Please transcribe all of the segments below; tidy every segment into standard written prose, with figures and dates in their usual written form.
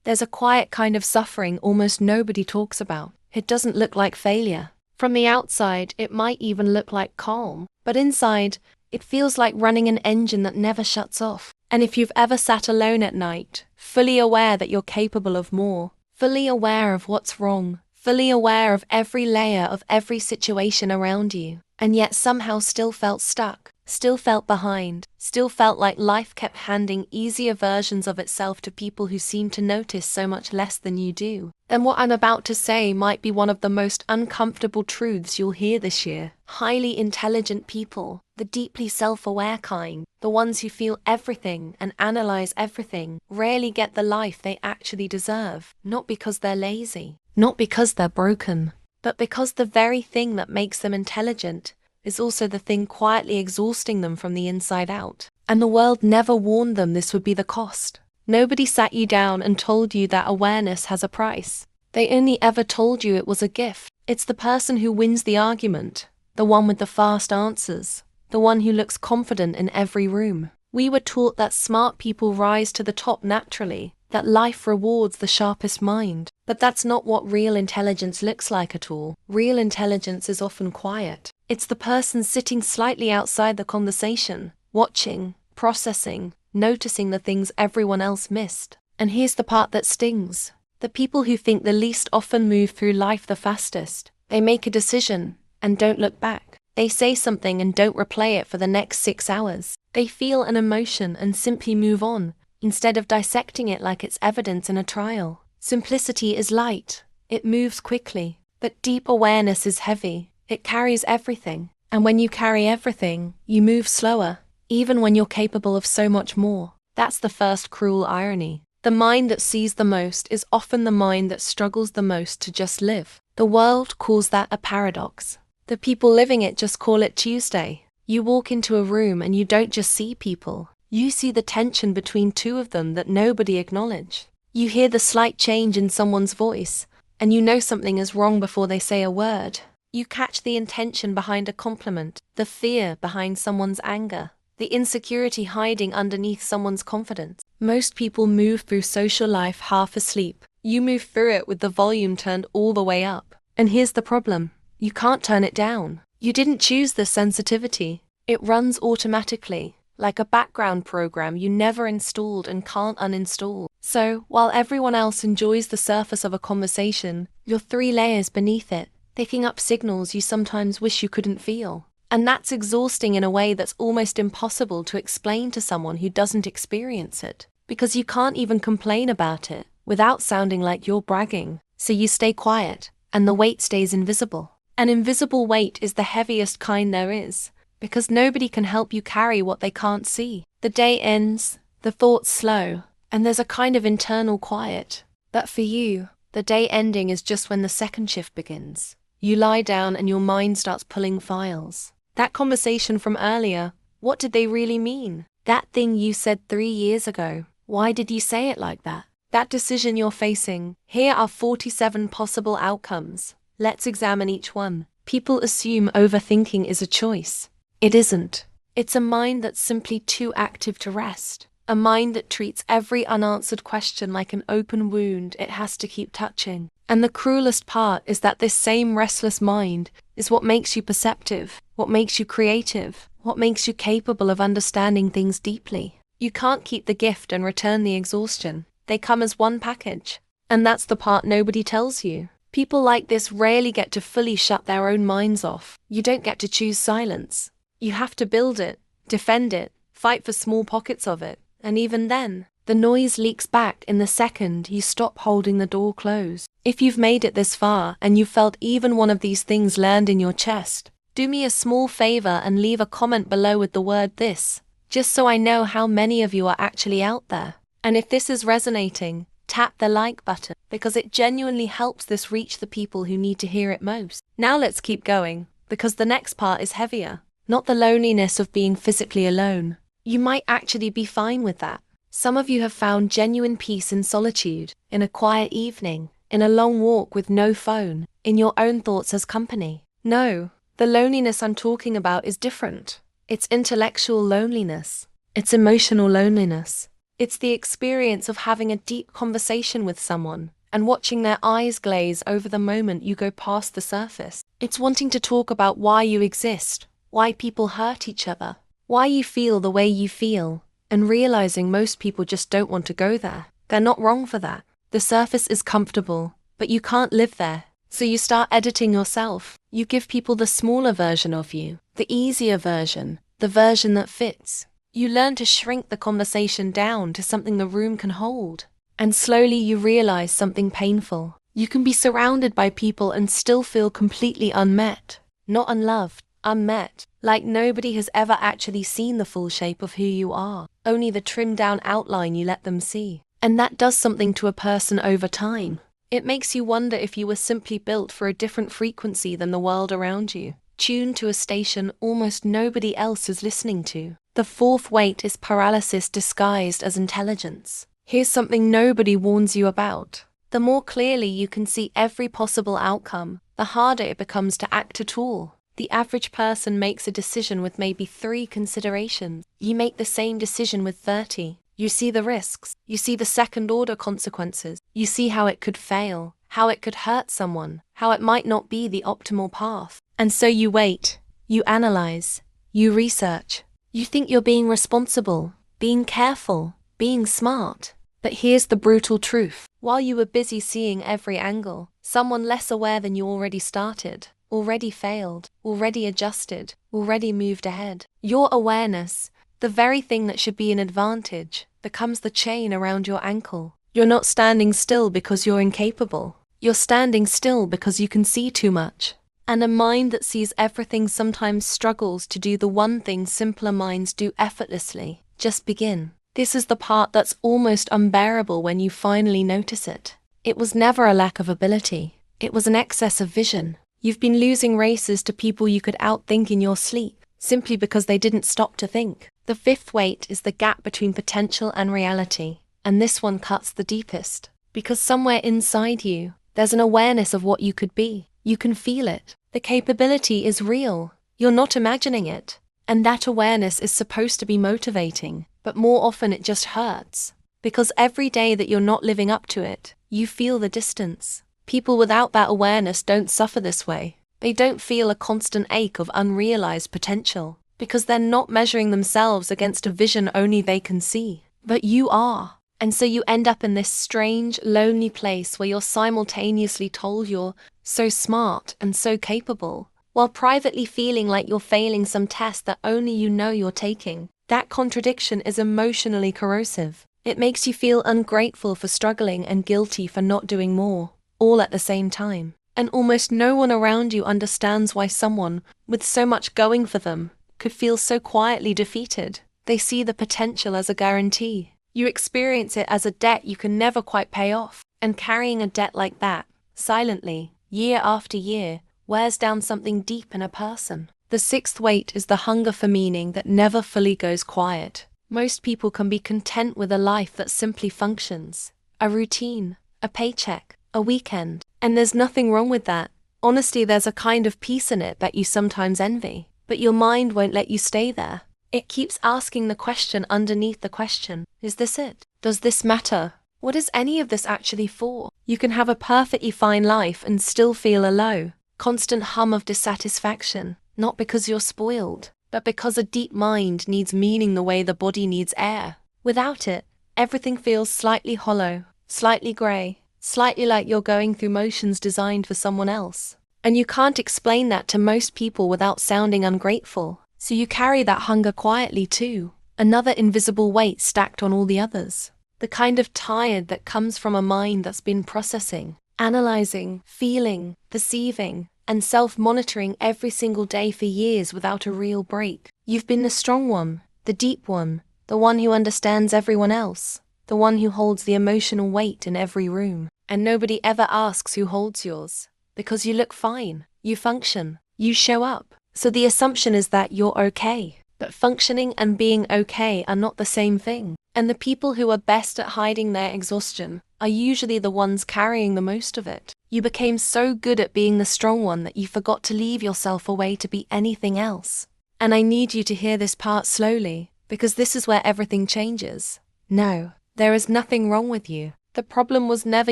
There's a quiet kind of suffering almost nobody talks about. It doesn't look like failure. From the outside, it might even look like calm, but inside, it feels like running an engine that never shuts off. And if you've ever sat alone at night, fully aware that you're capable of more, fully aware of what's wrong, fully aware of every layer of every situation around you, and yet somehow still felt stuck, still felt behind, still felt like life kept handing easier versions of itself to people who seem to notice so much less than you do, then what I'm about to say might be one of the most uncomfortable truths you'll hear this year. Highly intelligent people, the deeply self-aware kind, the ones who feel everything and analyze everything, rarely get the life they actually deserve, not because they're lazy, not because they're broken, but because the very thing that makes them intelligent is also the thing quietly exhausting them from the inside out. And the world never warned them this would be the cost. Nobody sat you down and told you that awareness has a price. They only ever told you it was a gift. It's the person who wins the argument, the one with the fast answers, the one who looks confident in every room. We were taught that smart people rise to the top naturally, that life rewards the sharpest mind. But that's not what real intelligence looks like at all. Real intelligence is often quiet. It's the person sitting slightly outside the conversation, watching, processing, noticing the things everyone else missed. And here's the part that stings. The people who think the least often move through life the fastest. They make a decision and don't look back. They say something and don't replay it for the next 6 hours. They feel an emotion and simply move on, instead of dissecting it like it's evidence in a trial. Simplicity is light. It moves quickly. But deep awareness is heavy. It carries everything. And when you carry everything, you move slower, even when you're capable of so much more. That's the first cruel irony. The mind that sees the most is often the mind that struggles the most to just live. The world calls that a paradox. The people living it just call it Tuesday. You walk into a room and you don't just see people. You see the tension between two of them that nobody acknowledges. You hear the slight change in someone's voice, and you know something is wrong before they say a word. You catch the intention behind a compliment, the fear behind someone's anger, the insecurity hiding underneath someone's confidence. Most people move through social life half asleep. You move through it with the volume turned all the way up. And here's the problem. You can't turn it down. You didn't choose this sensitivity. It runs automatically, like a background program you never installed and can't uninstall. So, while everyone else enjoys the surface of a conversation, you're 3 layers beneath it, picking up signals you sometimes wish you couldn't feel. And that's exhausting in a way that's almost impossible to explain to someone who doesn't experience it. Because you can't even complain about it without sounding like you're bragging. So you stay quiet, and the weight stays invisible. An invisible weight is the heaviest kind there is, because nobody can help you carry what they can't see. The day ends, the thoughts slow, and there's a kind of internal quiet. But for you, the day ending is just when the second shift begins. You lie down and your mind starts pulling files. That conversation from earlier, what did they really mean? That thing you said 3 years ago, why did you say it like that? That decision you're facing, here are 47 possible outcomes. Let's examine each one. People assume overthinking is a choice. It isn't. It's a mind that's simply too active to rest. A mind that treats every unanswered question like an open wound it has to keep touching. And the cruelest part is that this same restless mind is what makes you perceptive, what makes you creative, what makes you capable of understanding things deeply. You can't keep the gift and return the exhaustion. They come as one package. And that's the part nobody tells you. People like this rarely get to fully shut their own minds off. You don't get to choose silence. You have to build it, defend it, fight for small pockets of it. And even then, the noise leaks back in the second you stop holding the door closed. If you've made it this far and you've felt even one of these things land in your chest, do me a small favor and leave a comment below with the word "this," just so I know how many of you are actually out there. And if this is resonating, tap the like button, because it genuinely helps this reach the people who need to hear it most. Now let's keep going, because the next part is heavier. Not the loneliness of being physically alone. You might actually be fine with that. Some of you have found genuine peace in solitude, in a quiet evening, in a long walk with no phone, in your own thoughts as company. No, the loneliness I'm talking about is different. It's intellectual loneliness. It's emotional loneliness. It's the experience of having a deep conversation with someone and watching their eyes glaze over the moment you go past the surface. It's wanting to talk about why you exist, why people hurt each other, why you feel the way you feel, and realizing most people just don't want to go there. They're not wrong for that. The surface is comfortable, but you can't live there. So you start editing yourself. You give people the smaller version of you, the easier version, the version that fits. You learn to shrink the conversation down to something the room can hold. And slowly you realize something painful. You can be surrounded by people and still feel completely unmet. Not unloved, unmet. Like nobody has ever actually seen the full shape of who you are. Only the trimmed down outline you let them see. And that does something to a person over time. It makes you wonder if you were simply built for a different frequency than the world around you, tuned to a station almost nobody else is listening to. The fourth weight is paralysis disguised as intelligence. Here's something nobody warns you about. The more clearly you can see every possible outcome, the harder it becomes to act at all. The average person makes a decision with maybe 3 considerations. You make the same decision with 30. You see the risks, you see the second-order consequences, you see how it could fail, how it could hurt someone, how it might not be the optimal path. And so you wait, you analyze, you research. You think you're being responsible, being careful, being smart. But here's the brutal truth. While you were busy seeing every angle, someone less aware than you already started, already failed, already adjusted, already moved ahead. Your awareness, the very thing that should be an advantage, becomes the chain around your ankle. You're not standing still because you're incapable. You're standing still because you can see too much. And a mind that sees everything sometimes struggles to do the one thing simpler minds do effortlessly. Just begin. This is the part that's almost unbearable when you finally notice it. It was never a lack of ability. It was an excess of vision. You've been losing races to people you could outthink in your sleep, simply because they didn't stop to think. The fifth weight is the gap between potential and reality, and this one cuts the deepest. Because somewhere inside you, there's an awareness of what you could be. You can feel it. The capability is real. You're not imagining it. And that awareness is supposed to be motivating, but more often it just hurts. Because every day that you're not living up to it, you feel the distance. People without that awareness don't suffer this way. They don't feel a constant ache of unrealized potential, because they're not measuring themselves against a vision only they can see. But you are. And so you end up in this strange, lonely place where you're simultaneously told you're so smart and so capable, while privately feeling like you're failing some test that only you know you're taking. That contradiction is emotionally corrosive. It makes you feel ungrateful for struggling and guilty for not doing more, all at the same time. And almost no one around you understands why someone, with so much going for them, could feel so quietly defeated. They see the potential as a guarantee. You experience it as a debt you can never quite pay off. And carrying a debt like that, silently, year after year, wears down something deep in a person. The sixth weight is the hunger for meaning that never fully goes quiet. Most people can be content with a life that simply functions. A routine, a paycheck, a weekend. And there's nothing wrong with that. Honestly, there's a kind of peace in it that you sometimes envy. But your mind won't let you stay there. It keeps asking the question underneath the question. Is this it? Does this matter? What is any of this actually for? You can have a perfectly fine life and still feel a low, constant hum of dissatisfaction. Not because you're spoiled, but because a deep mind needs meaning the way the body needs air. Without it, everything feels slightly hollow, slightly grey, slightly like you're going through motions designed for someone else. And you can't explain that to most people without sounding ungrateful. So you carry that hunger quietly too, another invisible weight stacked on all the others. The kind of tired that comes from a mind that's been processing, analyzing, feeling, perceiving, and self-monitoring every single day for years without a real break. You've been the strong one, the deep one, the one who understands everyone else, the one who holds the emotional weight in every room. And nobody ever asks who holds yours, because you look fine, you function, you show up. So the assumption is that you're okay. But functioning and being okay are not the same thing. And the people who are best at hiding their exhaustion are usually the ones carrying the most of it. You became so good at being the strong one that you forgot to leave yourself away to be anything else. And I need you to hear this part slowly, because this is where everything changes. No, there is nothing wrong with you. The problem was never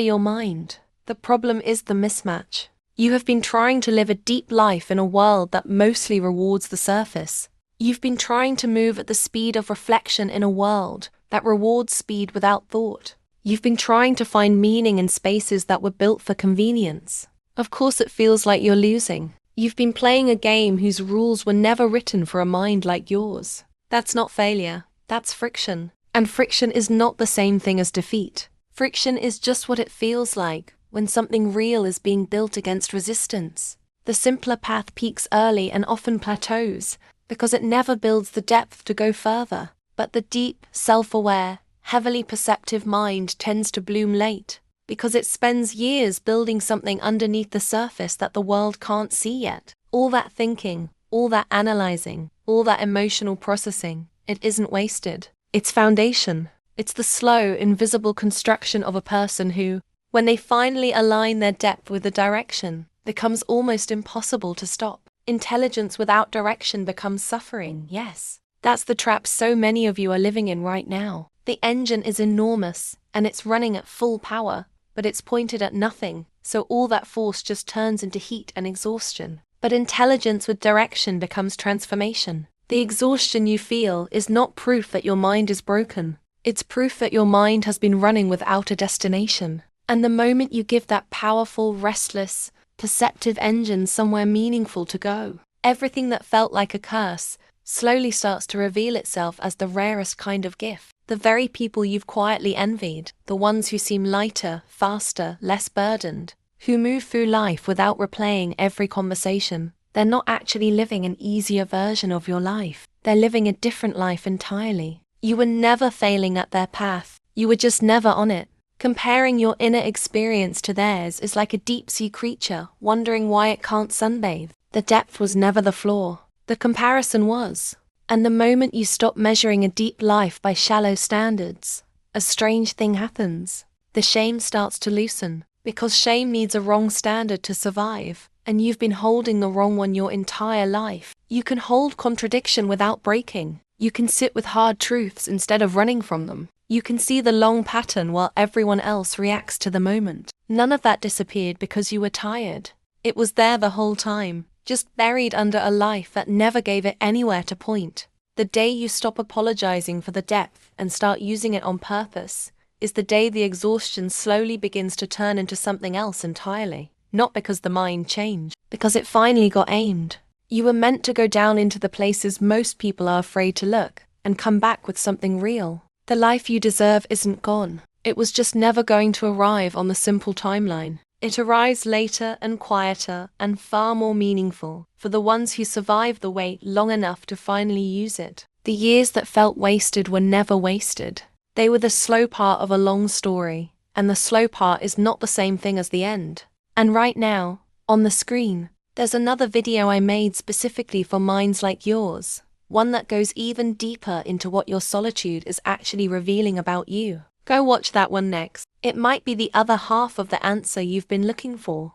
your mind. The problem is the mismatch. You have been trying to live a deep life in a world that mostly rewards the surface. You've been trying to move at the speed of reflection in a world that rewards speed without thought. You've been trying to find meaning in spaces that were built for convenience. Of course it feels like you're losing. You've been playing a game whose rules were never written for a mind like yours. That's not failure, that's friction. And friction is not the same thing as defeat. Friction is just what it feels like when something real is being built against resistance. The simpler path peaks early and often plateaus because it never builds the depth to go further. But the deep, self-aware, heavily perceptive mind tends to bloom late because it spends years building something underneath the surface that the world can't see yet. All that thinking, all that analyzing, all that emotional processing, it isn't wasted. It's foundation. It's the slow, invisible construction of a person who, when they finally align their depth with the direction, becomes almost impossible to stop. Intelligence without direction becomes suffering, yes. That's the trap so many of you are living in right now. The engine is enormous, and it's running at full power, but it's pointed at nothing, so all that force just turns into heat and exhaustion. But intelligence with direction becomes transformation. The exhaustion you feel is not proof that your mind is broken. It's proof that your mind has been running without a destination. And the moment you give that powerful, restless, perceptive engine somewhere meaningful to go, everything that felt like a curse slowly starts to reveal itself as the rarest kind of gift. The very people you've quietly envied, the ones who seem lighter, faster, less burdened, who move through life without replaying every conversation, they're not actually living an easier version of your life. They're living a different life entirely. You were never failing at their path. You were just never on it. Comparing your inner experience to theirs is like a deep-sea creature wondering why it can't sunbathe. The depth was never the flaw. The comparison was. And the moment you stop measuring a deep life by shallow standards, a strange thing happens. The shame starts to loosen, because shame needs a wrong standard to survive, and you've been holding the wrong one your entire life. You can hold contradiction without breaking. You can sit with hard truths instead of running from them. You can see the long pattern while everyone else reacts to the moment. None of that disappeared because you were tired. It was there the whole time, just buried under a life that never gave it anywhere to point. The day you stop apologizing for the depth and start using it on purpose is the day the exhaustion slowly begins to turn into something else entirely. Not because the mind changed, because it finally got aimed. You were meant to go down into the places most people are afraid to look and come back with something real. The life you deserve isn't gone. It was just never going to arrive on the simple timeline. It arrives later and quieter and far more meaningful for the ones who survive the wait long enough to finally use it. The years that felt wasted were never wasted. They were the slow part of a long story, and the slow part is not the same thing as the end. And right now, on the screen, there's another video I made specifically for minds like yours. One that goes even deeper into what your solitude is actually revealing about you. Go watch that one next. It might be the other half of the answer you've been looking for.